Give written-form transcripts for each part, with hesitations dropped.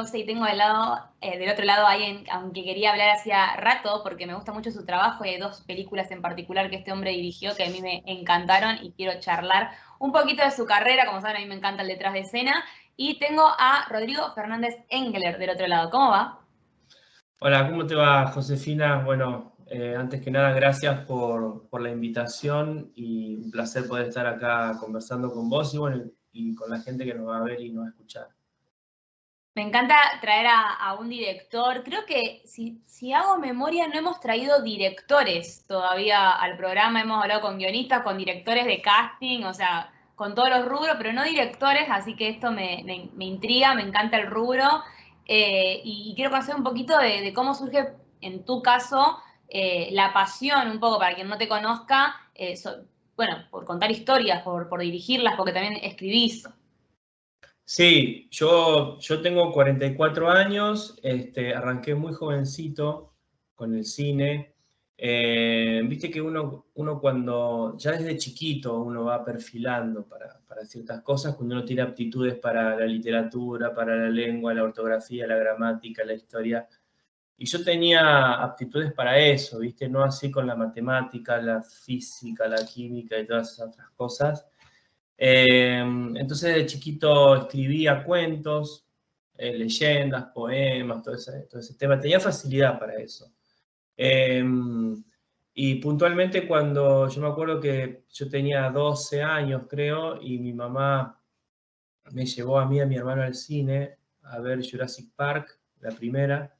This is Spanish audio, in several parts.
José, y tengo del otro lado a alguien, aunque quería hablar hacía rato, porque me gusta mucho su trabajo y hay dos películas en particular que este hombre dirigió que a mí me encantaron y quiero charlar un poquito de su carrera. Como saben, a mí me encanta el detrás de escena. Y tengo a Rodrigo Fernández Engler del otro lado. ¿Cómo va? Hola, ¿cómo te va, Josefina? Bueno, antes que nada, gracias por la invitación y un placer poder estar acá conversando con vos y, bueno, y con la gente que nos va a ver y nos va a escuchar. Me encanta traer a un director. Creo que si hago memoria, no hemos traído directores todavía al programa. Hemos hablado con guionistas, con directores de casting, o sea, con todos los rubros, pero no directores, así que esto me intriga, me encanta el rubro. Y quiero conocer un poquito de cómo surge, en tu caso, la pasión, un poco para quien no te conozca, bueno, por contar historias, por dirigirlas, porque también escribís. Sí, yo tengo 44 años, arranqué muy jovencito con el cine. Viste que uno cuando, ya desde chiquito, uno va perfilando para ciertas cosas, cuando uno tiene aptitudes para la literatura, para la lengua, la ortografía, la gramática, la historia. Y yo tenía aptitudes para eso, ¿viste? No así con la matemática, la física, la química y todas esas otras cosas. Entonces de chiquito escribía cuentos, leyendas, poemas, todo ese tema. Tenía facilidad para eso. Eh, y puntualmente cuando yo me acuerdo que yo tenía 12 años, creo, y mi mamá me llevó a mí y a mi hermano al cine a ver Jurassic Park, la primera.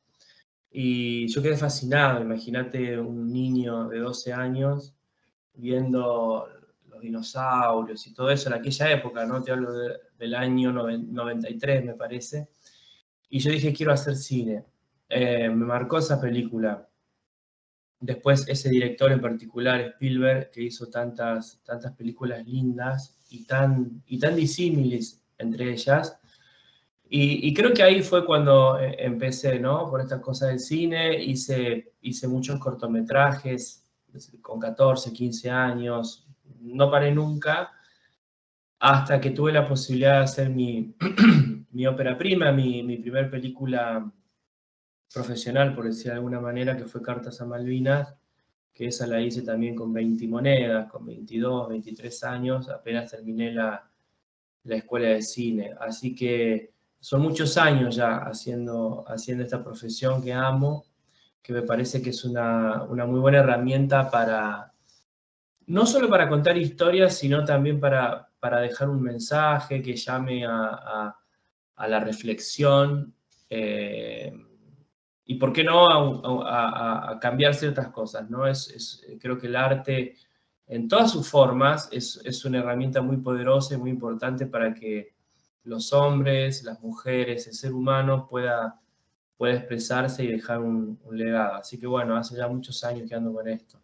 Y yo quedé fascinado, imagínate un niño de 12 años viendo los dinosaurios y todo eso en aquella época, ¿no? Te hablo del año 93, me parece. Y yo dije, quiero hacer cine. Me marcó esa película. Después ese director en particular, Spielberg, que hizo tantas películas lindas y tan disímiles entre ellas. Y creo que ahí fue cuando empecé, ¿no? Por estas cosas del cine, hice muchos cortometrajes con 14, 15 años, no paré nunca, hasta que tuve la posibilidad de hacer mi ópera prima, mi primer película profesional, por decir de alguna manera, que fue Cartas a Malvinas, que esa la hice también con 20 monedas, con 22, 23 años, apenas terminé la escuela de cine. Así que son muchos años ya haciendo esta profesión que amo, que me parece que es una muy buena herramienta no solo para contar historias, sino también para dejar un mensaje que llame a la reflexión, y por qué no a cambiar ciertas cosas, ¿no? Creo que el arte en todas sus formas es una herramienta muy poderosa y muy importante para que los hombres, las mujeres, el ser humano pueda expresarse y dejar un legado. Así que bueno, hace ya muchos años que ando con esto.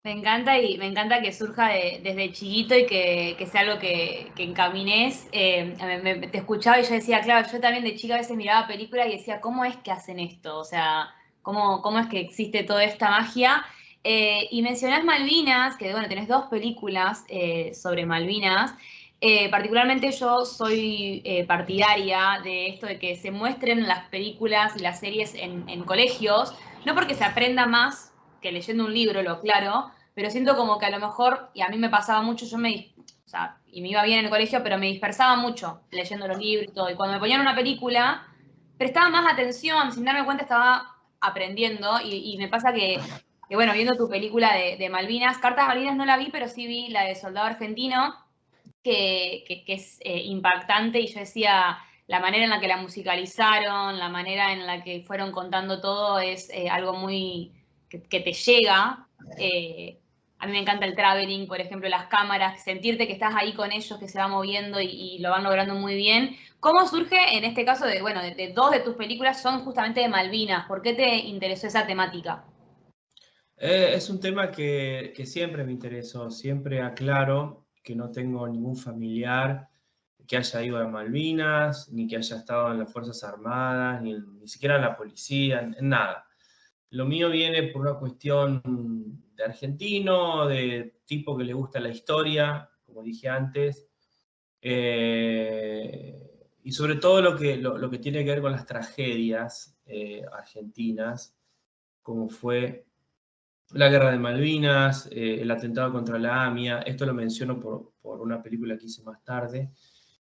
Me encanta y me encanta que surja desde chiquito y que sea algo que encamines. Te escuchaba y yo decía, claro, yo también de chica a veces miraba películas y decía, ¿cómo es que hacen esto? O sea, ¿cómo es que existe toda esta magia? Y mencionás Malvinas, que bueno, tenés dos películas sobre Malvinas. Particularmente yo soy partidaria de esto de que se muestren las películas y las series en colegios, no porque se aprenda más que leyendo un libro, lo claro, pero siento como que a lo mejor, y a mí me pasaba mucho, o sea, y me iba bien en el colegio, pero me dispersaba mucho leyendo los libros y todo. Y cuando me ponían una película, prestaba más atención, sin darme cuenta estaba aprendiendo. Y me pasa que, bueno, viendo tu película de Malvinas, Cartas Malvinas no la vi, pero sí vi la de Soldado Argentino, que es impactante. Y yo decía, la manera en la que la musicalizaron, la manera en la que fueron contando todo es algo muy que te llega. A mí me encanta el traveling, por ejemplo, las cámaras, sentirte que estás ahí con ellos, que se va moviendo y lo van logrando muy bien. ¿Cómo surge en este caso bueno, de dos de tus películas son justamente de Malvinas? ¿Por qué te interesó esa temática? Es un tema que siempre me interesó, siempre aclaro que no tengo ningún familiar que haya ido a Malvinas, ni que haya estado en las Fuerzas Armadas, ni siquiera en la policía, en nada. Lo mío viene por una cuestión de argentino, de tipo que le gusta la historia, como dije antes, y sobre todo lo que tiene que ver con las tragedias argentinas, como fue la Guerra de Malvinas, el atentado contra la AMIA. Esto lo menciono por una película que hice más tarde.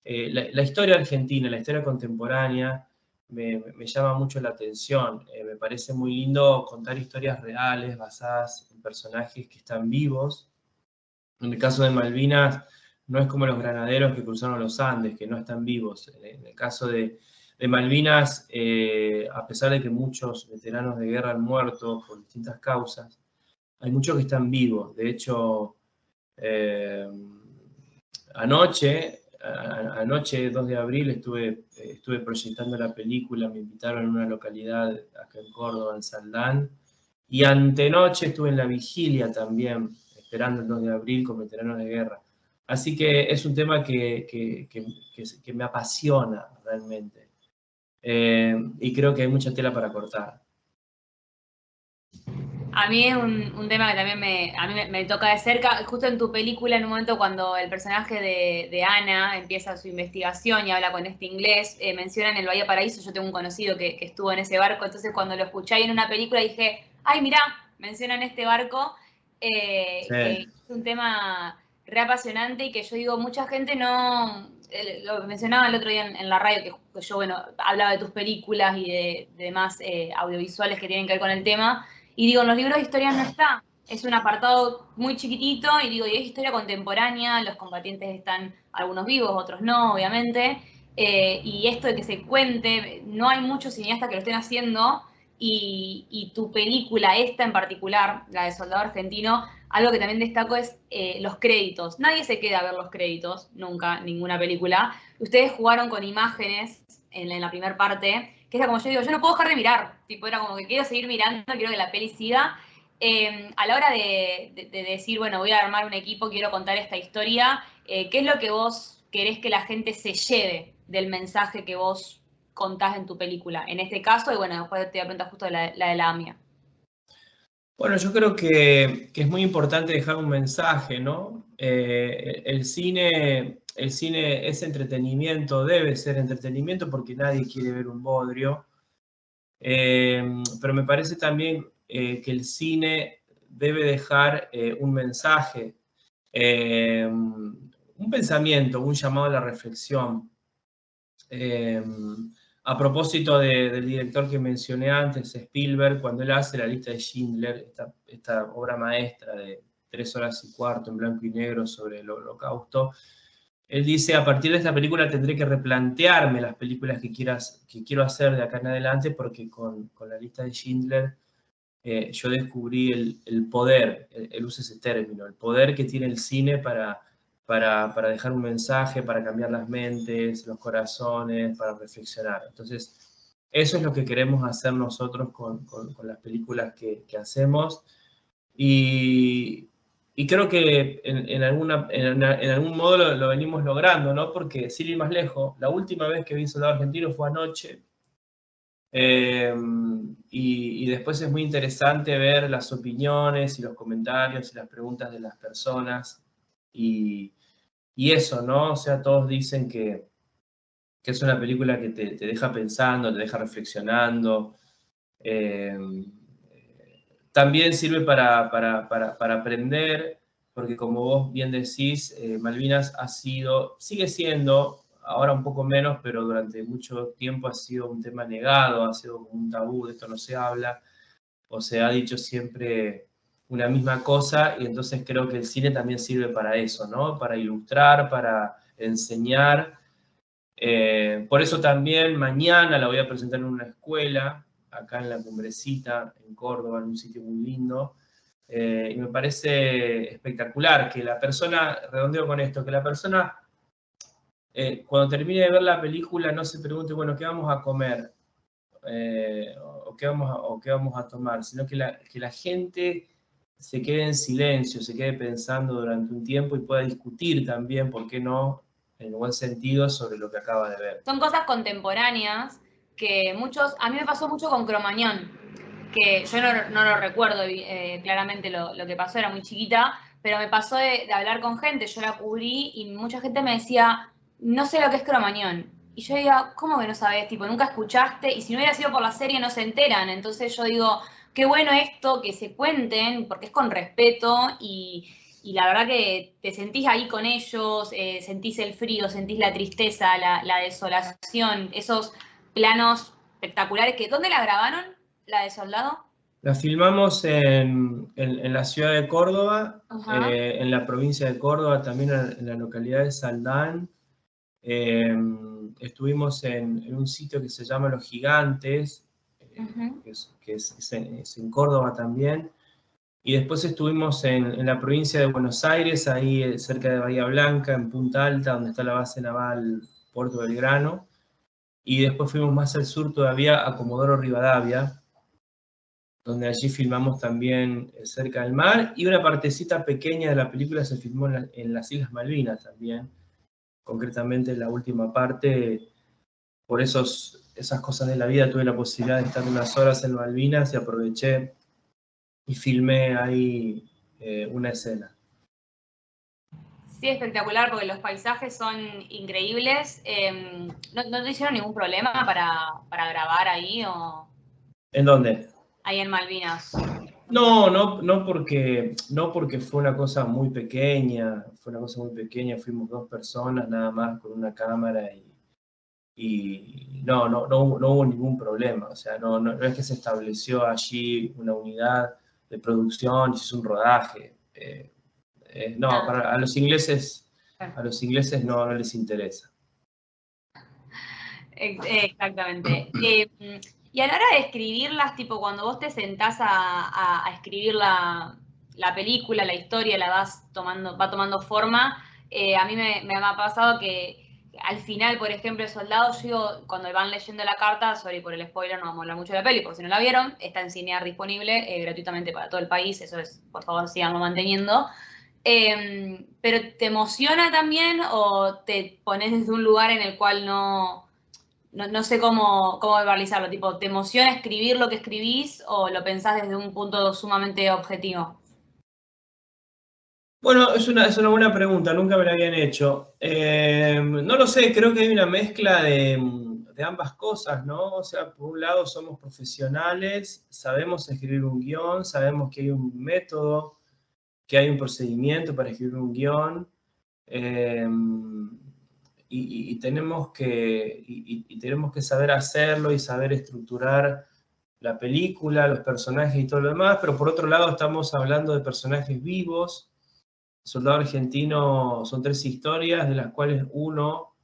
La historia argentina, la historia contemporánea, me llama mucho la atención. Me parece muy lindo contar historias reales basadas en personajes que están vivos. En el caso de Malvinas, no es como los granaderos que cruzaron los Andes, que no están vivos. En el caso de Malvinas, a pesar de que muchos veteranos de guerra han muerto por distintas causas, hay muchos que están vivos. De hecho, anoche, 2 de abril, estuve proyectando la película, me invitaron en una localidad acá en Córdoba, en Saldán, y antenoche estuve en la vigilia también, esperando el 2 de abril con veteranos de guerra. Así que es un tema que me apasiona realmente. Y creo que hay mucha tela para cortar. A mí es un tema que también a mí me toca de cerca. Justo en tu película, en un momento cuando el personaje de Ana empieza su investigación y habla con este inglés, mencionan el Bahía Paraíso. Yo tengo un conocido que estuvo en ese barco, entonces cuando lo escuché ahí en una película dije, ay, mirá, mencionan este barco, Sí. que es un tema re apasionante y que yo digo, mucha gente no... Lo mencionaba el otro día en la radio, que yo, bueno, hablaba de tus películas y de demás audiovisuales que tienen que ver con el tema. Y digo, en los libros de historia no está. Es un apartado muy chiquitito y digo, y es historia contemporánea, los combatientes están algunos vivos, otros no, obviamente. Y esto de que se cuente, no hay muchos cineastas que lo estén haciendo y tu película, esta en particular, la de Soldado Argentino, algo que también destaco es los créditos. Nadie se queda a ver los créditos, nunca, ninguna película. Ustedes jugaron con imágenes en la primera parte, que era como yo digo, yo no puedo dejar de mirar, tipo, era como que quiero seguir mirando, quiero que la peli siga. A la hora de decir, bueno, voy a armar un equipo, quiero contar esta historia, ¿qué es lo que vos querés que la gente se lleve del mensaje que vos contás en tu película? En este caso, y bueno, después te voy a preguntar justo la de la AMIA. Bueno, yo creo que es muy importante dejar un mensaje, ¿no? El cine es entretenimiento, debe ser entretenimiento porque nadie quiere ver un bodrio. Pero me parece también que el cine debe dejar un mensaje, un pensamiento, un llamado a la reflexión. A propósito del director que mencioné antes, Spielberg, cuando él hace la lista de Schindler, esta obra maestra de 3 horas y cuarto en blanco y negro sobre el Holocausto, él dice, a partir de esta película tendré que replantearme las películas que quiero hacer de acá en adelante, porque con la lista de Schindler yo descubrí el poder, él usa ese término, el poder que tiene el cine para dejar un mensaje, para cambiar las mentes, los corazones, para reflexionar. Entonces, eso es lo que queremos hacer nosotros con las películas que hacemos. Y creo que en algún modo lo venimos logrando, ¿no? Porque sin ir más lejos, la última vez que vi Soldado Argentino fue anoche. Y después es muy interesante ver las opiniones y los comentarios y las preguntas de las personas. Y eso, ¿no? O sea, todos dicen que es una película que te deja pensando, te deja reflexionando. Eh, También sirve para aprender, porque como vos bien decís, Malvinas sigue siendo, ahora un poco menos, pero durante mucho tiempo ha sido un tema negado, ha sido como un tabú, de esto no se habla, o se ha dicho siempre una misma cosa, y entonces creo que el cine también sirve para eso, ¿no? Para ilustrar, para enseñar. Por eso también mañana la voy a presentar en una escuela, acá en La Cumbrecita, en Córdoba, en un sitio muy lindo. Y me parece espectacular que la persona, redondeo con esto, que la persona cuando termine de ver la película no se pregunte, bueno, ¿qué vamos a comer? O qué vamos a tomar, sino que la gente se quede en silencio, se quede pensando durante un tiempo y pueda discutir también, ¿por qué no?, en buen sentido, sobre lo que acaba de ver. Son cosas contemporáneas que a mí me pasó mucho con Cromañón, que yo no lo recuerdo claramente lo que pasó, era muy chiquita, pero me pasó de hablar con gente, yo la cubrí y mucha gente me decía, no sé lo que es Cromañón. Y yo digo, ¿cómo que no sabés? Tipo, nunca escuchaste, y si no hubiera sido por la serie no se enteran. Entonces yo digo, qué bueno esto, que se cuenten, porque es con respeto, y la verdad que te sentís ahí con ellos, sentís el frío, sentís la tristeza, la desolación, esos planos espectaculares. ¿Dónde la grabaron, la de Soldado? La filmamos en la ciudad de Córdoba, Ajá. en la provincia de Córdoba, también en la localidad de Saldán. Estuvimos en un sitio que se llama Los Gigantes, Uh-huh. es en Córdoba también. Y después estuvimos en la provincia de Buenos Aires, ahí cerca de Bahía Blanca, en Punta Alta, donde está la base naval Puerto Belgrano. Y después fuimos más al sur todavía, a Comodoro Rivadavia, donde allí filmamos también cerca del mar. Y una partecita pequeña de la película se filmó en las Islas Malvinas también, concretamente la última parte. Por esas cosas de la vida tuve la posibilidad de estar unas horas en Malvinas y aproveché y filmé ahí una escena. Sí, espectacular, porque los paisajes son increíbles. ¿No te hicieron ningún problema para grabar ahí o ¿En dónde? ahí en Malvinas? No porque fue una cosa muy pequeña, fuimos 2 personas nada más con una cámara y no hubo ningún problema, o sea, no es que se estableció allí una unidad de producción y se hizo un rodaje. No, Ah, a los ingleses no les interesa. exactamente. Y a la hora de escribirlas, tipo cuando vos te sentás a escribir la película, la historia, va tomando forma, a mí me ha pasado que al final, por ejemplo, el soldado, yo digo, cuando van leyendo la carta, sorry por el spoiler, no vamos a hablar mucho de la peli, porque si no la vieron, está en Cinear disponible gratuitamente para todo el país, eso es, por favor, síganlo manteniendo. Pero ¿te emociona también o te pones desde un lugar en el cual no sé cómo verbalizarlo? Tipo, ¿te emociona escribir lo que escribís o lo pensás desde un punto sumamente objetivo? Bueno, es una buena pregunta, nunca me la habían hecho. No lo sé, creo que hay una mezcla de ambas cosas, ¿no? O sea, por un lado somos profesionales, sabemos escribir un guión, sabemos que hay un método, que hay un procedimiento para escribir un guión, eh, y tenemos que saber hacerlo y saber estructurar la película, los personajes y todo lo demás, pero por otro lado estamos hablando de personajes vivos. Soldado Argentino son 3 historias, de las cuales uno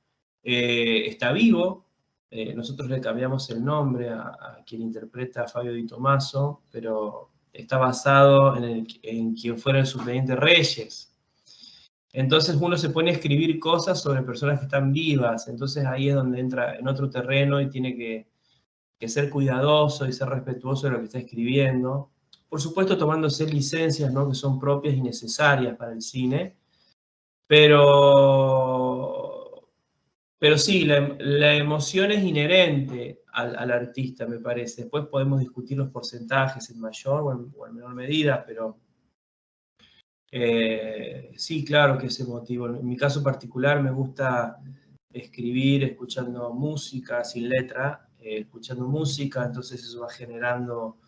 está vivo. Nosotros le cambiamos el nombre a quien interpreta a Fabio Di Tommaso, pero está basado en quien fuera el subteniente Reyes. Entonces uno se pone a escribir cosas sobre personas que están vivas, entonces ahí es donde entra en otro terreno y tiene que ser cuidadoso y ser respetuoso de lo que está escribiendo. Por supuesto tomándose licencias, ¿no?, que son propias y necesarias para el cine, pero sí, la emoción es inherente al artista, me parece. Después podemos discutir los porcentajes en mayor o en menor medida, pero sí, claro que es emotivo. En mi caso particular me gusta escribir escuchando música sin letra, escuchando música, entonces eso va generando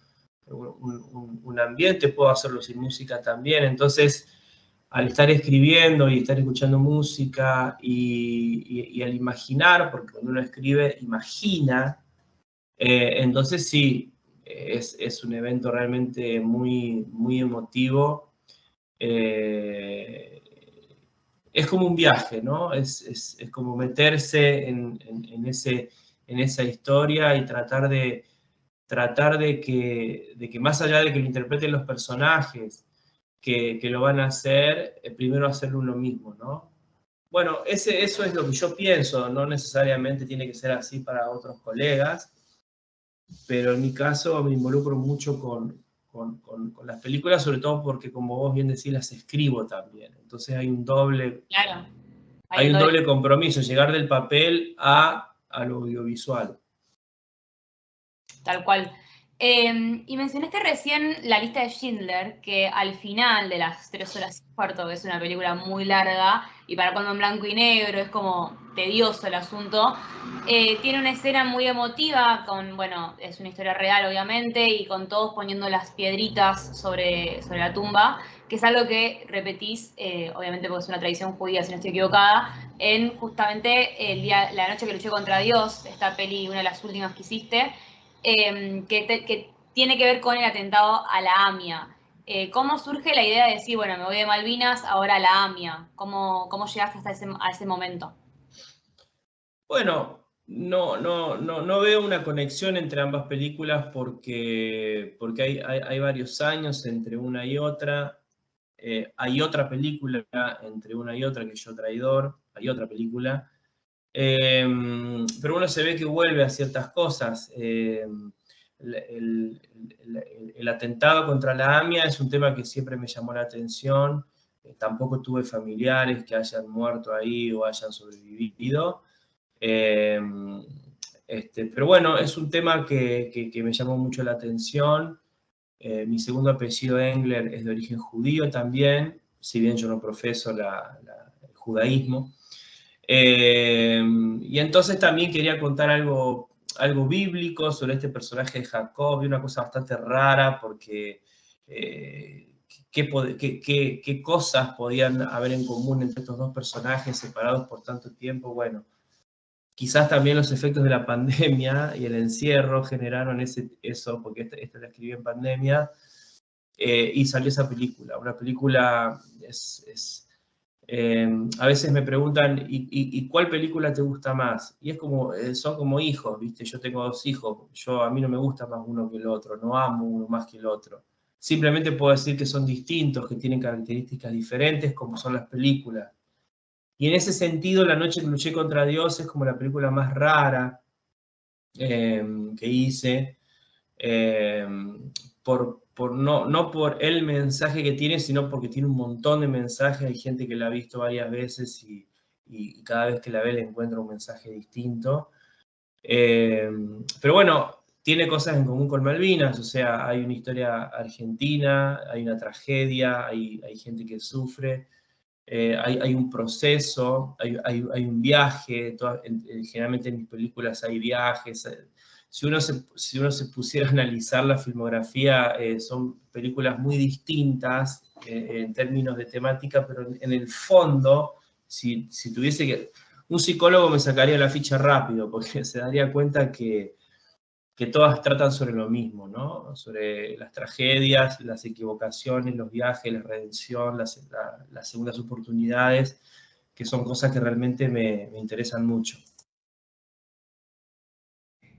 un ambiente, puedo hacerlo sin música también, entonces al estar escribiendo y estar escuchando música y al imaginar, porque cuando uno escribe, imagina, entonces sí, es un evento realmente muy emotivo. Eh, es como un viaje, ¿no? Es como meterse en esa historia y tratar de que más allá de que lo interpreten los personajes que lo van a hacer, primero hacerlo uno mismo, ¿no? Bueno, eso es lo que yo pienso, no necesariamente tiene que ser así para otros colegas, pero en mi caso me involucro mucho con las películas, sobre todo porque, como vos bien decís, las escribo también. Entonces Claro, hay hay un un doble. doble compromiso, llegar del papel al audiovisual. Tal cual. Y mencionaste recién la lista de Schindler, que al final de las 3 horas y cuarto, que es una película muy larga, y para cuando en blanco y negro es como tedioso el asunto. Tiene una escena muy emotiva, bueno, es una historia real obviamente, y con todos poniendo las piedritas sobre la tumba, que es algo que repetís, obviamente porque es una tradición judía, si no estoy equivocada, en justamente la noche que luché contra Dios, esta peli, una de las últimas que hiciste, que tiene que ver con el atentado a la AMIA. ¿Cómo surge la idea de decir, bueno, me voy de Malvinas, ahora a la AMIA? ¿Cómo llegaste hasta a ese momento? Bueno, no veo una conexión entre ambas películas porque hay varios años entre una y otra. Hay otra película entre una y otra que Yo Traidor, hay otra película. Pero uno se ve que vuelve a ciertas cosas. El atentado contra la AMIA es un tema que siempre me llamó la atención. Tampoco tuve familiares que hayan muerto ahí o hayan sobrevivido. Pero bueno, es un tema que me llamó mucho la atención. Mi segundo apellido Engler es de origen judío también, si bien yo no profeso el judaísmo. Y entonces también quería contar algo bíblico sobre este personaje de Jacob, y una cosa bastante rara porque qué cosas podían haber en común entre estos dos personajes separados por tanto tiempo. Bueno, quizás también los efectos de la pandemia y el encierro generaron eso, porque esta la escribí en pandemia, y salió esa película. Una película a veces me preguntan, ¿y cuál película te gusta más? Y es como, son como hijos, ¿viste? Yo tengo 2 hijos, a mí no me gusta más uno que el otro, no amo uno más que el otro. Simplemente puedo decir que son distintos, que tienen características diferentes, como son las películas. Y en ese sentido, La noche que luché contra Dios es como la película más rara que hice, eh, no por el mensaje que tiene, sino porque tiene un montón de mensajes. Hay gente que la ha visto varias veces y cada vez que la ve le encuentra un mensaje distinto. Pero bueno, tiene cosas en común con Malvinas, o sea, hay una historia argentina, hay una tragedia, hay gente que sufre. Hay un proceso, hay un viaje, generalmente en mis películas hay viajes. Si uno se pusiera a analizar la filmografía, son películas muy distintas en términos de temática, pero en el fondo, si tuviese que... Un psicólogo me sacaría la ficha rápido, porque se daría cuenta que todas tratan sobre lo mismo, ¿no? Sobre las tragedias, las equivocaciones, los viajes, la redención, las segundas oportunidades, que son cosas que realmente me interesan mucho.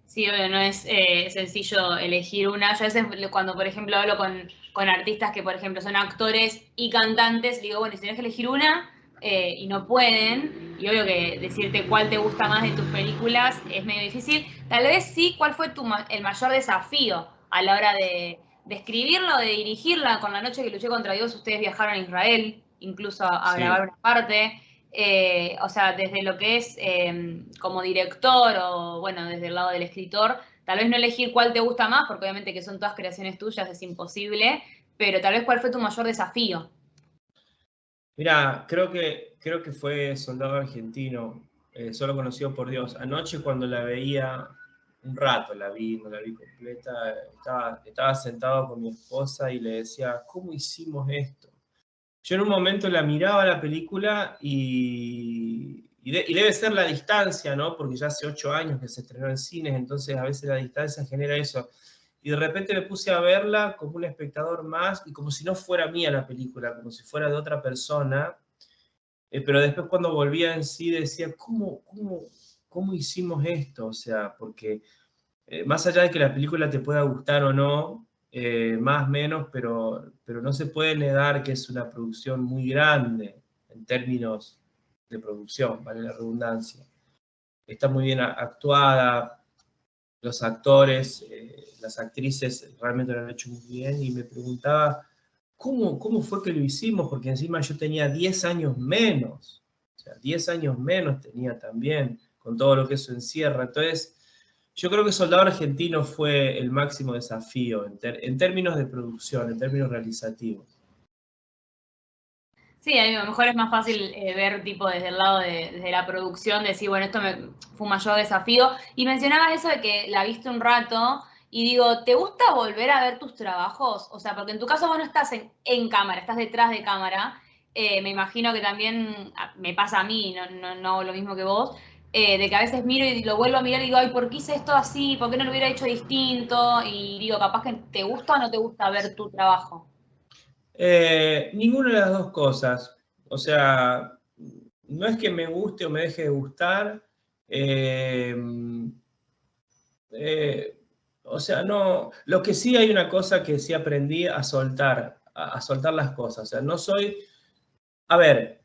Sí, obvio, no es sencillo elegir una. Yo a veces cuando, por ejemplo, hablo con artistas que, por ejemplo, son actores y cantantes, digo, bueno, si tienes que elegir una y no pueden, y obvio que decirte cuál te gusta más de tus películas es medio difícil. Tal vez sí, ¿cuál fue el mayor desafío a la hora de escribirla o de dirigirla? Con La noche que luché contra Dios, ustedes viajaron a Israel, incluso a grabar una parte. O sea, desde lo que es como director o, bueno, desde el lado del escritor, tal vez no elegir cuál te gusta más, porque obviamente que son todas creaciones tuyas, es imposible, pero tal vez cuál fue tu mayor desafío. Mira, creo que fue Soldado Argentino, Solo conocido por Dios. Anoche cuando la veía, un rato la vi, no la vi completa, estaba sentado con mi esposa y le decía, ¿cómo hicimos esto? Yo en un momento la miraba la película y debe ser la distancia, ¿no? Porque ya hace 8 años que se estrenó en cines, entonces a veces la distancia genera eso. Y de repente me puse a verla como un espectador más y como si no fuera mía la película, como si fuera de otra persona. Pero después cuando volvía en sí decía, ¿cómo hicimos esto? O sea, porque más allá de que la película te pueda gustar o no, más o menos, pero no se puede negar que es una producción muy grande en términos de producción, vale la redundancia. Está muy bien actuada, los actores, las actrices realmente lo han hecho muy bien, y me preguntaba, ¿cómo fue que lo hicimos? Porque encima yo tenía 10 años menos, o sea, 10 años menos tenía también, con todo lo que eso encierra. Entonces, yo creo que Soldado Argentino fue el máximo desafío en términos de producción, en términos realizativos. Sí, a lo mejor es más fácil ver tipo desde el lado desde la producción, decir, bueno, esto fue un mayor desafío. Y mencionabas eso de que la viste un rato y digo, ¿te gusta volver a ver tus trabajos? O sea, porque en tu caso vos no estás en cámara, estás detrás de cámara. Me imagino que también me pasa a mí, no hago lo mismo que vos, de que a veces miro y lo vuelvo a mirar y digo, ay, ¿por qué hice esto así? ¿Por qué no lo hubiera hecho distinto? Y digo, capaz que te gusta o no te gusta ver tu trabajo. Ninguna de las dos cosas. O sea, no es que me guste o me deje de gustar. eh, eh, o sea, no. Lo que sí hay una cosa que sí aprendí a soltar, a soltar las cosas. O sea, no soy. A ver,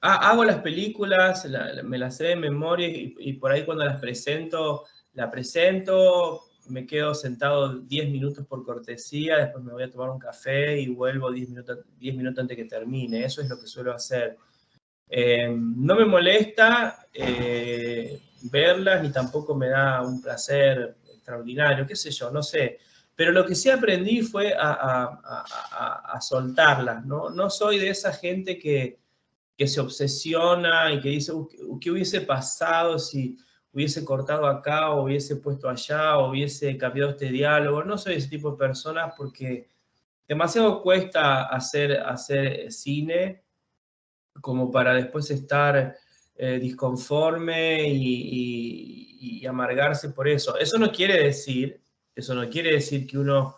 hago las películas, me las sé de memoria y por ahí cuando las presento, la presento, me quedo sentado 10 minutos por cortesía, después me voy a tomar un café y vuelvo 10 minutos antes que termine. Eso es lo que suelo hacer. No me molesta verlas ni tampoco me da un placer extraordinario, qué sé yo, no sé. Pero lo que sí aprendí fue a soltarlas, ¿no? No soy de esa gente que se obsesiona y que dice, ¿qué hubiese pasado si hubiese cortado acá o hubiese puesto allá o hubiese cambiado este diálogo? No soy ese tipo de personas porque demasiado cuesta hacer cine como para después estar disconforme y amargarse por eso. Eso no quiere decir que uno,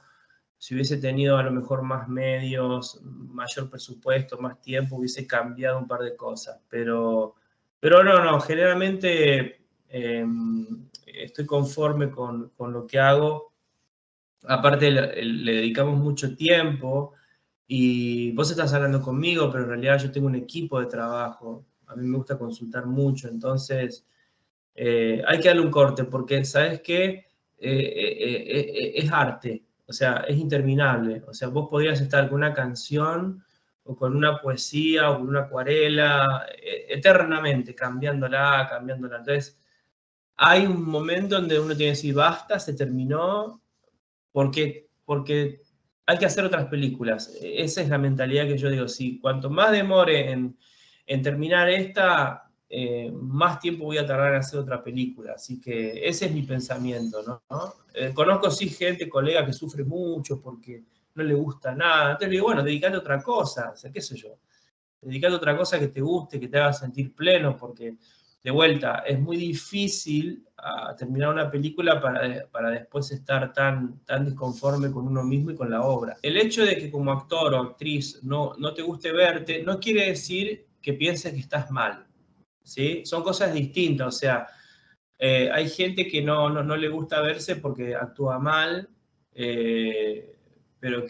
si hubiese tenido a lo mejor más medios, mayor presupuesto, más tiempo, hubiese cambiado un par de cosas. Pero no, generalmente estoy conforme con lo que hago. Aparte le dedicamos mucho tiempo y vos estás hablando conmigo, pero en realidad yo tengo un equipo de trabajo. A mí me gusta consultar mucho, entonces hay que darle un corte porque, ¿sabes qué? Es arte, o sea, es interminable. O sea, vos podrías estar con una canción o con una poesía o con una acuarela eternamente, cambiándola, cambiándola. Entonces, hay un momento donde uno tiene que decir, basta, se terminó, porque hay que hacer otras películas. Esa es la mentalidad que yo digo, sí, cuanto más demore en terminar esta, más tiempo voy a tardar en hacer otra película. Así que ese es mi pensamiento, ¿no? Conozco sí gente, colega que sufre mucho porque no le gusta nada. Entonces le digo, bueno, dedicate a otra cosa, o sea, qué sé yo. Dedicate a otra cosa que te guste, que te haga sentir pleno, porque de vuelta, es muy difícil terminar una película para después estar tan disconforme con uno mismo y con la obra. El hecho de que como actor o actriz no te guste verte, no quiere decir que pienses que estás mal, ¿sí? Son cosas distintas, o sea, hay gente que no le gusta verse porque actúa mal, eh, pero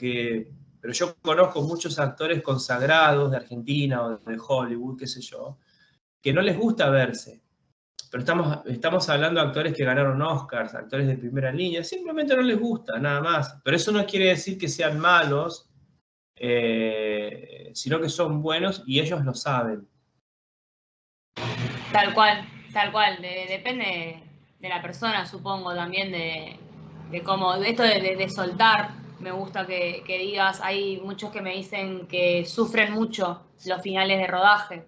pero yo conozco muchos actores consagrados de Argentina o de Hollywood, qué sé yo, que no les gusta verse. Pero estamos hablando de actores que ganaron Oscars, actores de primera línea, simplemente no les gusta, nada más. Pero eso no quiere decir que sean malos, sino que son buenos y ellos lo saben. Tal cual. Depende de la persona, supongo, también de cómo, esto de soltar, me gusta que digas, hay muchos que me dicen que sufren mucho los finales de rodaje.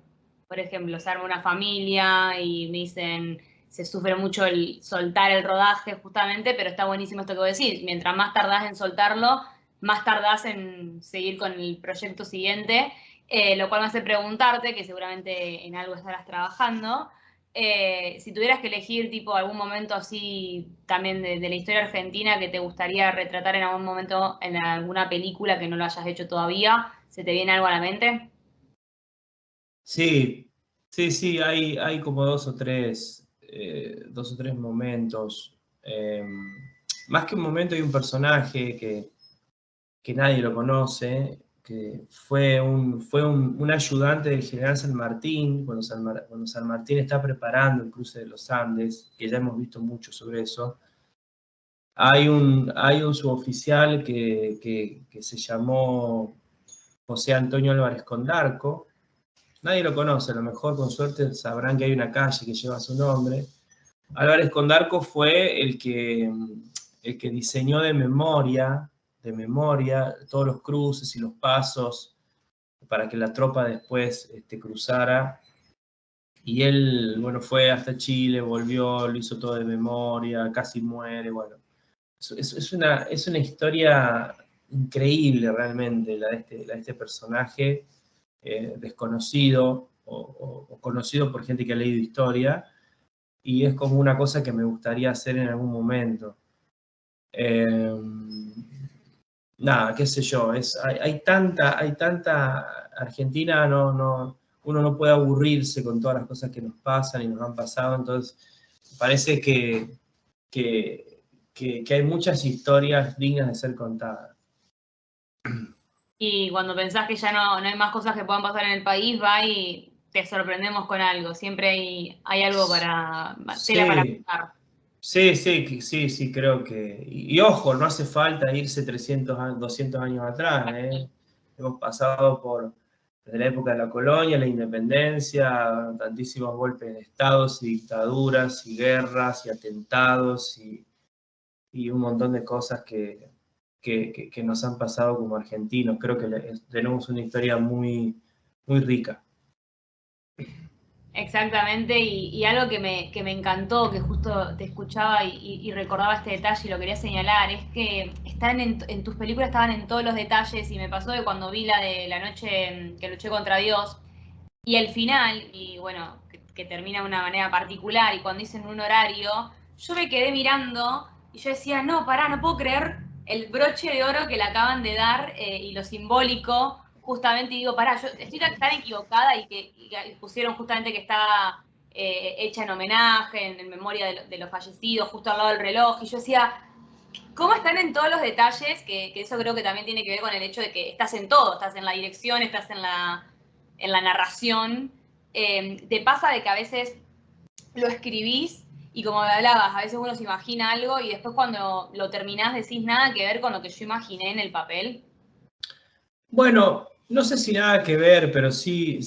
Por ejemplo, se arma una familia y me dicen, se sufre mucho el soltar el rodaje justamente, pero está buenísimo esto que vos decís. Mientras más tardás en soltarlo, más tardás en seguir con el proyecto siguiente, lo cual me hace preguntarte, que seguramente en algo estarás trabajando, si tuvieras que elegir tipo algún momento así también de la historia argentina que te gustaría retratar en algún momento en alguna película que no lo hayas hecho todavía, ¿se te viene algo a la mente? Sí, sí, hay como dos o tres momentos. Más que un momento hay un personaje que nadie lo conoce, que fue un ayudante del general San Martín, cuando San Martín está preparando el cruce de los Andes, que ya hemos visto mucho sobre eso. Hay un suboficial que se llamó José Antonio Álvarez Condarco. Nadie lo conoce, a lo mejor con suerte sabrán que hay una calle que lleva su nombre. Álvarez Condarco fue el que diseñó de memoria de memoria, todos los cruces y los pasos para que la tropa después cruzara. Y él, bueno, fue hasta Chile, volvió, lo hizo todo de memoria, casi muere, bueno. Es una historia increíble realmente, la de este personaje desconocido o conocido por gente que ha leído historia, y es como una cosa que me gustaría hacer en algún momento. Nada, qué sé yo, hay tanta Argentina, uno no puede aburrirse con todas las cosas que nos pasan y nos han pasado, entonces parece que hay muchas historias dignas de ser contadas. Y cuando pensás que ya no hay más cosas que puedan pasar en el país, va y te sorprendemos con algo. Siempre hay algo tela para contar. Sí, creo que... Y ojo, no hace falta irse 300, 200 años atrás, ¿eh? Hemos pasado desde la época de la colonia, la independencia, tantísimos golpes de estados y dictaduras y guerras y atentados y un montón de cosas que nos han pasado como argentinos. Creo que tenemos una historia muy, muy rica. Exactamente, y algo que me encantó, que justo te escuchaba y recordaba este detalle y lo quería señalar, es que están en tus películas estaban en todos los detalles, y me pasó que cuando vi la de La noche que luché contra Dios, y el final, y bueno, que termina de una manera particular, y cuando dicen un horario, yo me quedé mirando y yo decía, no, pará, no puedo creer el broche de oro que le acaban de dar y lo simbólico, justamente, y digo, pará, yo estoy tan equivocada y que pusieron justamente que estaba hecha en homenaje, en memoria de los fallecidos, justo al lado del reloj, y yo decía, ¿cómo están en todos los detalles? Que eso creo que también tiene que ver con el hecho de que estás en todo, estás en la dirección, estás en la narración. Te pasa de que a veces lo escribís y como me hablabas, a veces uno se imagina algo y después cuando lo terminás decís nada que ver con lo que yo imaginé en el papel. Bueno, no sé si nada que ver, pero sí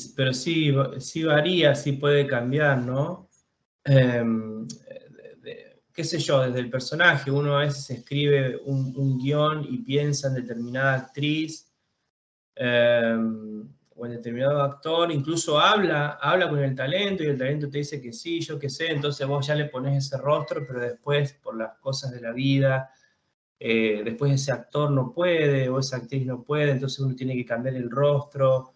varía, sí puede cambiar, ¿no? Qué sé yo, desde el personaje, uno a veces escribe un guión y piensa en determinada actriz o en determinado actor, incluso habla con el talento y el talento te dice que sí, yo qué sé, entonces vos ya le pones ese rostro, pero después por las cosas de la vida, después ese actor no puede o esa actriz no puede, entonces uno tiene que cambiar el rostro,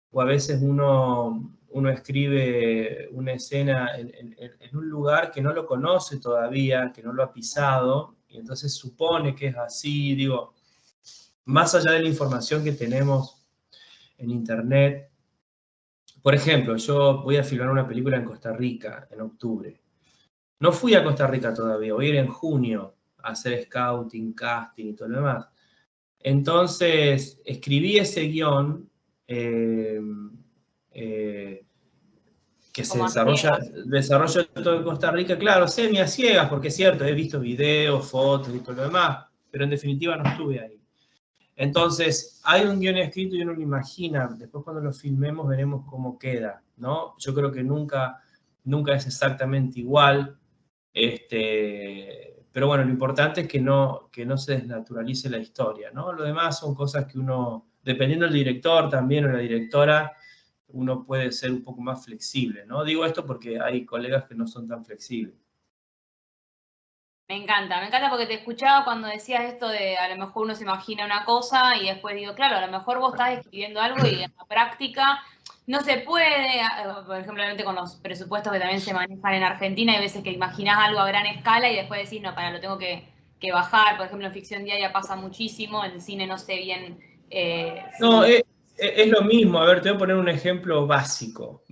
o a veces uno escribe una escena en un lugar que no lo conoce todavía, que no lo ha pisado, y entonces supone que es así, digo, más allá de la información que tenemos en internet. Por ejemplo, yo voy a filmar una película en Costa Rica en octubre. No fui a Costa Rica todavía, voy a ir en junio a hacer scouting, casting y todo lo demás. Entonces, escribí ese guión que se desarrolla todo en Costa Rica, claro, semi a ciegas, porque es cierto, he visto videos, fotos y todo lo demás, pero en definitiva no estuve ahí. Entonces, hay un guión escrito y uno lo imagina, después cuando lo filmemos veremos cómo queda, ¿no? Yo creo que nunca es exactamente igual, pero bueno, lo importante es que no se desnaturalice la historia, ¿no? Lo demás son cosas que uno, dependiendo del director también o la directora, uno puede ser un poco más flexible, ¿no? Digo esto porque hay colegas que no son tan flexibles. Me encanta porque te escuchaba cuando decías esto de a lo mejor uno se imagina una cosa y después digo, claro, a lo mejor vos estás escribiendo algo y en la práctica no se puede, por ejemplo, con los presupuestos que también se manejan en Argentina, hay veces que imaginás algo a gran escala y después decís, no, lo tengo que bajar, por ejemplo, en ficción diaria pasa muchísimo, en cine no sé bien. No, es lo mismo, a ver, te voy a poner un ejemplo básico.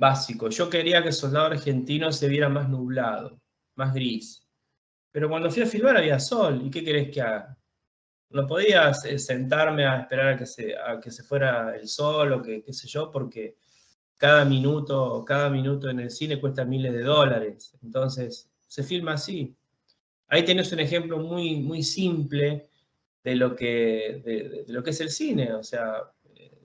Yo quería que Soldado Argentino se viera más nublado, más gris. Pero cuando fui a filmar había sol, ¿y qué querés que haga? No podía sentarme a esperar a que se fuera el sol o qué sé yo, porque cada minuto en el cine cuesta miles de dólares. Entonces, se filma así. Ahí tenés un ejemplo muy, muy simple de lo que es el cine. O sea,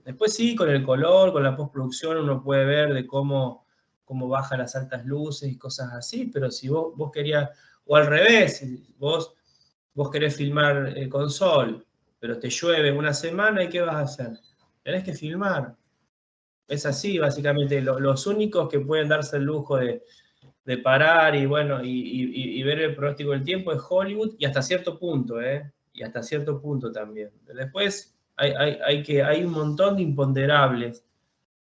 después sí, con el color, con la postproducción, uno puede ver de cómo baja las altas luces y cosas así, pero si vos querías, o al revés, si vos querés filmar con sol, pero te llueve una semana y ¿qué vas a hacer? Tenés que filmar. Es así, básicamente. Los únicos que pueden darse el lujo de parar y, bueno, y ver el pronóstico del tiempo es Hollywood, y hasta cierto punto, y hasta cierto punto también. Después hay un montón de imponderables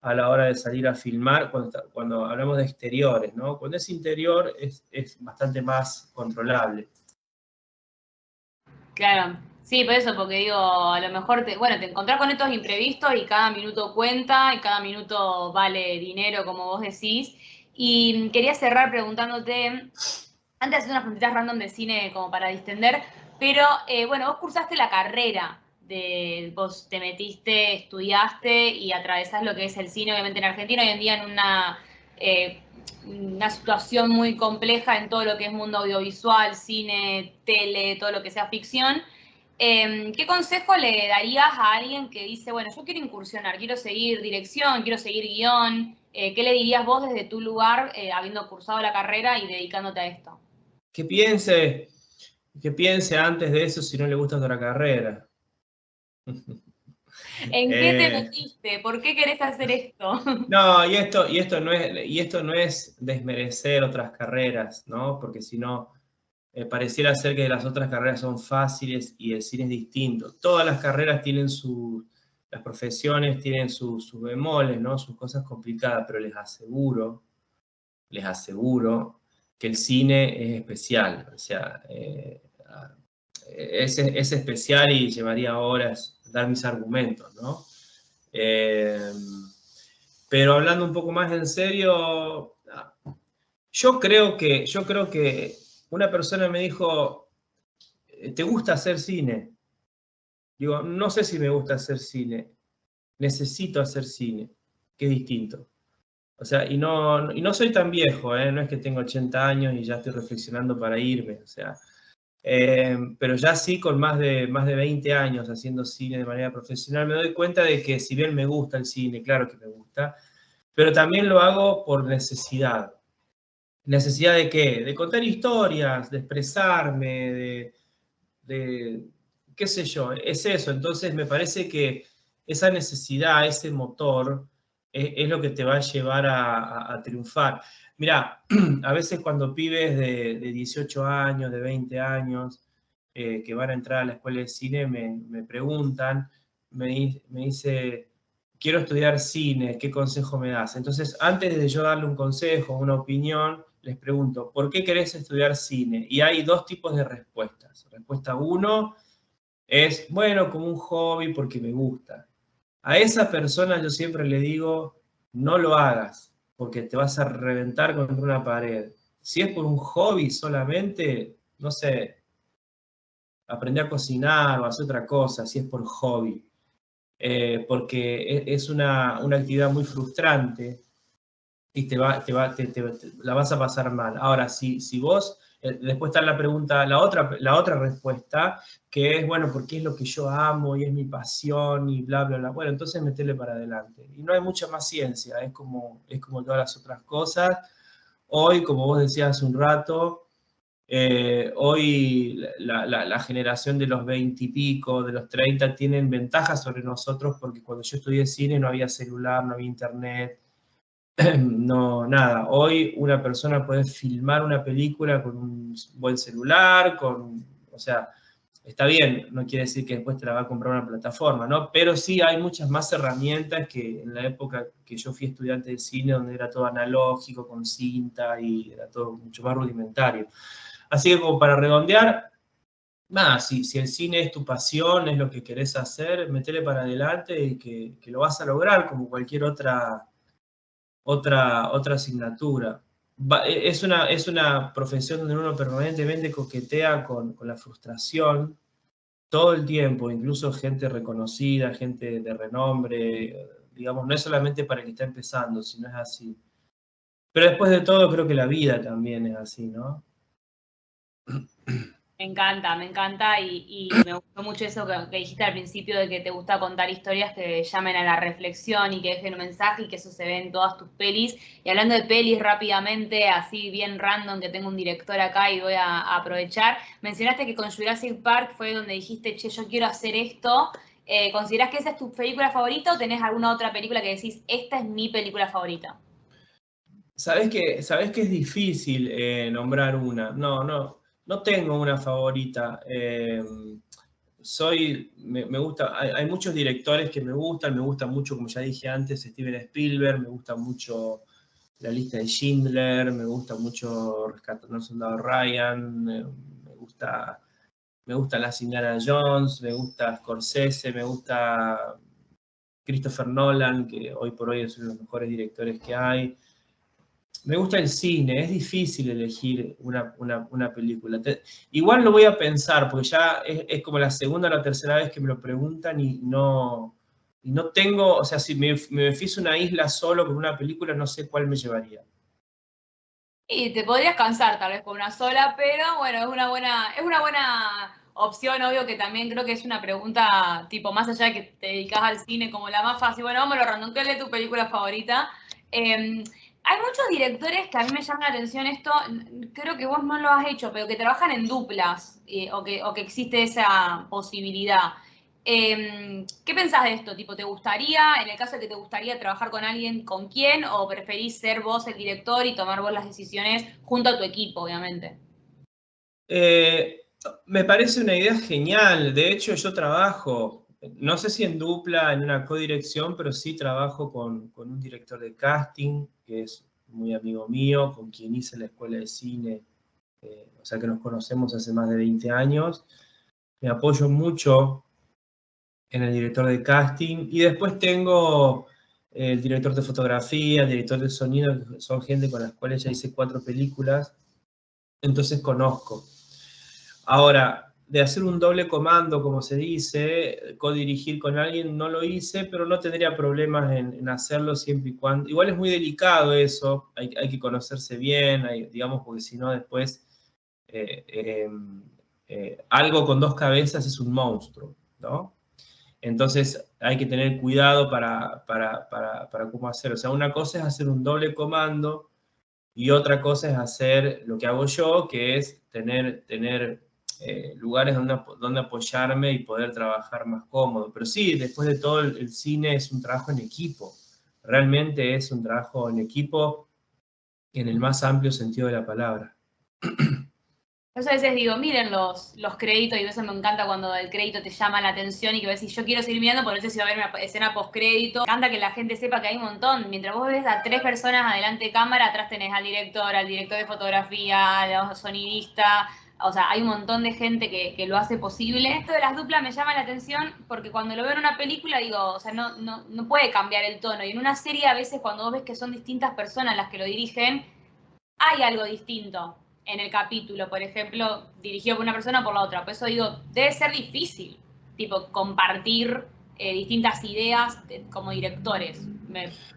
a la hora de salir a filmar cuando hablamos de exteriores, ¿no? Cuando es interior es bastante más controlable. Claro, sí, por eso, porque digo, a lo mejor te encontrás con estos imprevistos y cada minuto cuenta y cada minuto vale dinero, como vos decís. Y quería cerrar preguntándote, antes de hacer unas preguntitas random de cine como para distender, pero bueno, vos cursaste la carrera, vos te metiste, estudiaste y atravesás lo que es el cine, obviamente en Argentina hoy en día en una situación muy compleja en todo lo que es mundo audiovisual, cine, tele, todo lo que sea ficción. ¿Qué consejo le darías a alguien que dice, bueno, yo quiero incursionar, quiero seguir dirección, quiero seguir guión? ¿Qué le dirías vos desde tu lugar, habiendo cursado la carrera y dedicándote a esto? Que piense antes de eso si no le gusta otra carrera. ¿En qué te metiste? ¿Por qué querés hacer esto? No, y esto no es desmerecer otras carreras, ¿no? Porque si no, pareciera ser que las otras carreras son fáciles y el cine es distinto. Todas las carreras tienen las profesiones tienen sus bemoles, ¿no? Sus cosas complicadas, pero les aseguro que el cine es especial. O sea, es especial y llevaría horas dar mis argumentos, ¿no? Pero hablando un poco más en serio, yo creo que una persona me dijo, ¿te gusta hacer cine? Digo, no sé si me gusta hacer cine, necesito hacer cine, que es distinto. O sea, y no soy tan viejo, no es que tengo 80 años y ya estoy reflexionando para irme, o sea, pero ya sí con más de 20 años haciendo cine de manera profesional, me doy cuenta de que si bien me gusta el cine, claro que me gusta, pero también lo hago por necesidad. ¿Necesidad de qué? De contar historias, de expresarme, qué sé yo, es eso. Entonces me parece que esa necesidad, ese motor, es lo que te va a llevar a triunfar. Mira, a veces cuando pibes de 18 años, de 20 años, que van a entrar a la escuela de cine, me preguntan, me dice, quiero estudiar cine, ¿qué consejo me das? Entonces, antes de yo darle un consejo, una opinión, les pregunto, ¿por qué querés estudiar cine? Y hay dos tipos de respuestas. Respuesta 1 es, bueno, como un hobby porque me gusta. A esa persona yo siempre le digo, no lo hagas, porque te vas a reventar contra una pared. Si es por un hobby solamente, no sé, aprender a cocinar o hacer otra cosa, si es por hobby. Porque es una actividad muy frustrante y la vas a pasar mal. Ahora, si vos, después está la pregunta, la otra respuesta, que es, bueno, porque es lo que yo amo y es mi pasión y bla, bla, bla. Bueno, entonces metele para adelante. Y no hay mucha más ciencia, es como todas las otras cosas. Hoy, como vos decías hace un rato, hoy la generación de los 20 y pico, de los 30, tienen ventajas sobre nosotros porque cuando yo estudié cine no había celular, no había internet, no, nada. Hoy una persona puede filmar una película con un buen celular, o sea, está bien, no quiere decir que después te la va a comprar una plataforma, ¿no? Pero sí hay muchas más herramientas que en la época que yo fui estudiante de cine, donde era todo analógico, con cinta y era todo mucho más rudimentario. Así que como para redondear, nada, si el cine es tu pasión, es lo que querés hacer, metele para adelante y que lo vas a lograr como cualquier otra asignatura. Es una profesión donde uno permanentemente coquetea con la frustración todo el tiempo, incluso gente reconocida, gente de renombre, digamos, no es solamente para el que está empezando, sino es así. Pero después de todo creo que la vida también es así, ¿no? Me encanta y me gustó mucho eso que dijiste al principio de que te gusta contar historias que llamen a la reflexión y que dejen un mensaje y que eso se ve en todas tus pelis. Y hablando de pelis rápidamente, así bien random, que tengo un director acá y voy a aprovechar, mencionaste que con Jurassic Park fue donde dijiste, che, yo quiero hacer esto. ¿Considerás que esa es tu película favorita o tenés alguna otra película que decís, esta es mi película favorita? Sabés que es difícil nombrar una. No tengo una favorita. Me gusta, hay muchos directores que me gusta mucho, como ya dije antes, Steven Spielberg, me gusta mucho La lista de Schindler, me gusta mucho Rescatando al Soldado Ryan, me gusta Las Indiana Jones, me gusta Scorsese, me gusta Christopher Nolan, que hoy por hoy es uno de los mejores directores que hay. Me gusta el cine, es difícil elegir una película. Igual lo voy a pensar, porque ya es como la segunda o la tercera vez que me lo preguntan y no tengo, o sea, si me fuese a una isla solo con una película, no sé cuál me llevaría. Y te podrías cansar tal vez con una sola, pero bueno, es una buena opción, obvio que también creo que es una pregunta tipo más allá de que te dedicas al cine como la más fácil. Bueno, vamos a lo random, ¿cuál es tu película favorita? Hay muchos directores que a mí me llama la atención esto, creo que vos no lo has hecho, pero que trabajan en duplas o que existe esa posibilidad. ¿Qué pensás de esto? Tipo, ¿te gustaría, en el caso de que te gustaría trabajar con alguien, con quién? ¿O preferís ser vos el director y tomar vos las decisiones junto a tu equipo, obviamente? Eh, Me parece una idea genial. De hecho, yo trabajo, no sé si en dupla, en una codirección, pero sí trabajo con un director de casting, que es muy amigo mío, con quien hice la escuela de cine, o sea que nos conocemos hace más de 20 años. Me apoyo mucho en el director de casting y después tengo el director de fotografía, el director de sonido, que son gente con las cuales ya hice 4 películas, entonces conozco. Ahora, de hacer un doble comando, como se dice, codirigir con alguien, no lo hice, pero no tendría problemas en hacerlo siempre y cuando. Igual es muy delicado eso, hay que conocerse bien, digamos, porque si no después eh, eh, algo con dos cabezas es un monstruo, ¿no? Entonces hay que tener cuidado para cómo hacer. O sea, una cosa es hacer un doble comando y otra cosa es hacer lo que hago yo, que es tener lugares donde apoyarme y poder trabajar más cómodo. Pero sí, después de todo, el cine es un trabajo en equipo. Realmente es un trabajo en equipo en el más amplio sentido de la palabra. Yo a veces digo, miren los créditos y a veces me encanta cuando el crédito te llama la atención y que ves si yo quiero seguir mirando, porque no sé si va a haber una escena post-crédito. Me encanta que la gente sepa que hay un montón. Mientras vos ves a 3 personas adelante de cámara, atrás tenés al director de fotografía, al sonidista. O sea, hay un montón de gente que lo hace posible. Esto de las duplas me llama la atención porque cuando lo veo en una película digo, o sea, no puede cambiar el tono. Y en una serie a veces cuando vos ves que son distintas personas las que lo dirigen, hay algo distinto en el capítulo, por ejemplo, dirigido por una persona o por la otra. Por eso digo, debe ser difícil, tipo, compartir distintas ideas como directores.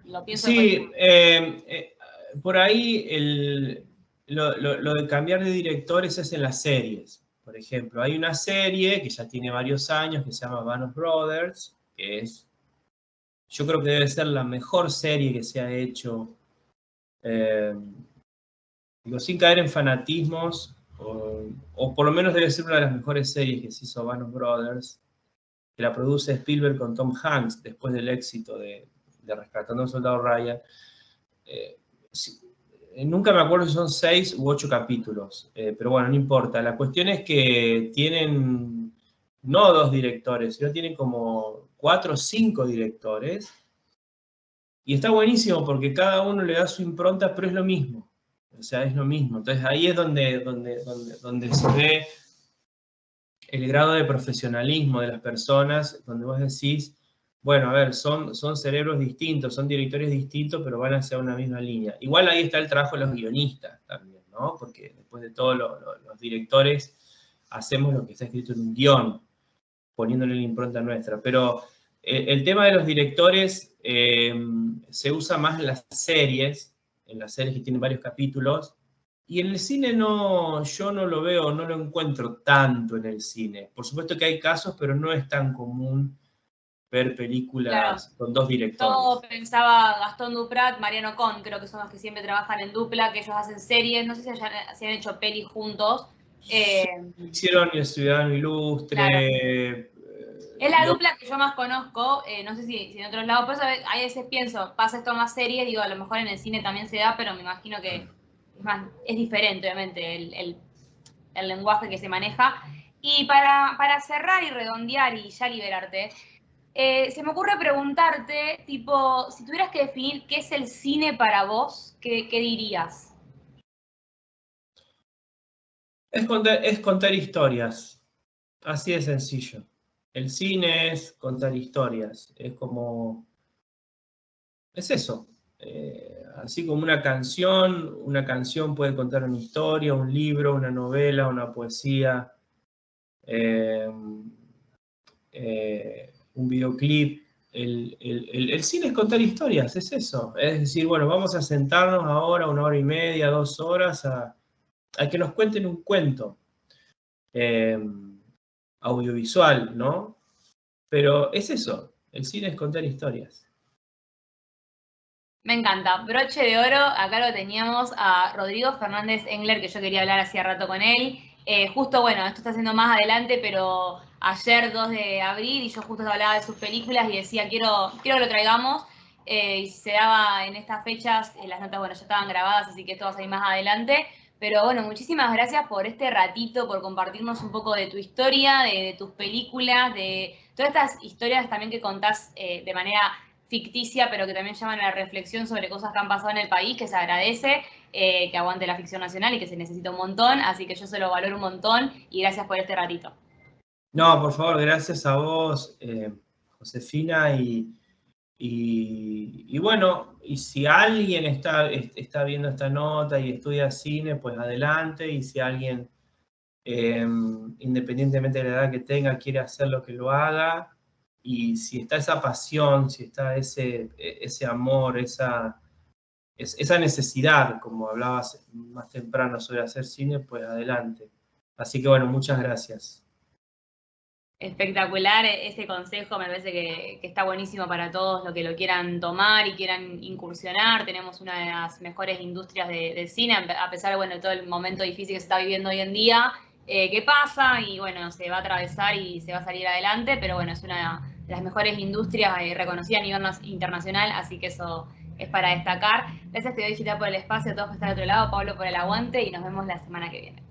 Lo pienso después. Sí, por ahí lo de cambiar de directores es en las series. Por ejemplo, hay una serie que ya tiene varios años que se llama Band of Brothers, que yo creo que debe ser la mejor serie que se ha hecho, eh, digo, sin caer en fanatismos, o por lo menos debe ser una de las mejores series que se hizo Band of Brothers, que la produce Spielberg con Tom Hanks después del éxito de Rescatando al Soldado Ryan. Eh, sí, nunca me acuerdo si son 6 u 8 capítulos, pero bueno, no importa. La cuestión es que tienen no 2 directores, sino tienen como 4 o 5 directores. Y está buenísimo porque cada uno le da su impronta, pero es lo mismo. O sea, es lo mismo. Entonces ahí es donde se ve el grado de profesionalismo de las personas, donde vos decís, bueno, a ver, son cerebros distintos, son directores distintos, pero van hacia una misma línea. Igual ahí está el trabajo de los guionistas también, ¿no? Porque después de todo, los directores hacemos lo que está escrito en un guión, poniéndole la impronta nuestra. Pero el tema de los directores se usa más en las series que tienen varios capítulos, Y en el cine no, yo no lo veo, no lo encuentro tanto en el cine. Por supuesto que hay casos, pero no es tan común ver Claro. películas con dos Yo directores. pensaba Gastón Duprat, Mariano Con, creo que son los que siempre trabajan en dupla, que ellos hacen series, no sé si han hecho pelis juntos. Hicieron El Ciudadano Claro. Ilustre. Es la dupla que yo más conozco, no sé si en otros lados, por eso a veces pienso, pasa esto en más series, digo, a lo mejor en el cine también se da, pero me imagino que es diferente, obviamente, el lenguaje que se maneja. Y para cerrar y redondear y ya liberarte, se me ocurre preguntarte, tipo, si tuvieras que definir qué es el cine para vos, ¿qué dirías? Es contar historias, así de sencillo. El cine es contar historias, es como, es eso. Así como una canción puede contar una historia, un libro, una novela, una poesía, eh, un videoclip. El cine es contar historias, es eso. Es decir, bueno, vamos a sentarnos ahora 1 hora y media, 2 horas a que nos cuenten un cuento audiovisual, ¿no? Pero es eso, el cine es contar historias. Me encanta. Broche de oro, acá lo teníamos a Rodrigo Fernández Engler, que yo quería hablar hacía rato con él. Justo, bueno, esto está siendo más adelante, pero ayer 2 de abril y yo justo hablaba de sus películas y decía, quiero que lo traigamos. Y se daba en estas fechas, las notas, bueno, ya estaban grabadas, así que esto va a salir más adelante. Pero bueno, muchísimas gracias por este ratito, por compartirnos un poco de tu historia, de tus películas, de todas estas historias también que contás de manera ficticia, pero que también llaman a la reflexión sobre cosas que han pasado en el país, que se agradece, que aguante la ficción nacional y que se necesita un montón, así que yo se lo valoro un montón y gracias por este ratito. No, por favor, gracias a vos, Josefina, y bueno, y si alguien está viendo esta nota y estudia cine, pues adelante, y si alguien, independientemente de la edad que tenga, quiere hacer lo que lo haga, y si está esa pasión, si está ese amor, esa necesidad, como hablabas más temprano sobre hacer cine, pues adelante. Así que bueno, muchas gracias. Espectacular este consejo, me parece que está buenísimo para todos los que lo quieran tomar y quieran incursionar. Tenemos una de las mejores industrias del cine, a pesar bueno, de todo el momento difícil que se está viviendo hoy en día, que pasa y bueno, se va a atravesar y se va a salir adelante, pero bueno, es una de las mejores industrias reconocidas a nivel internacional, así que eso es para destacar. Gracias, te doy Gita por el espacio, a todos por estar al otro lado, Pablo por el aguante y nos vemos la semana que viene.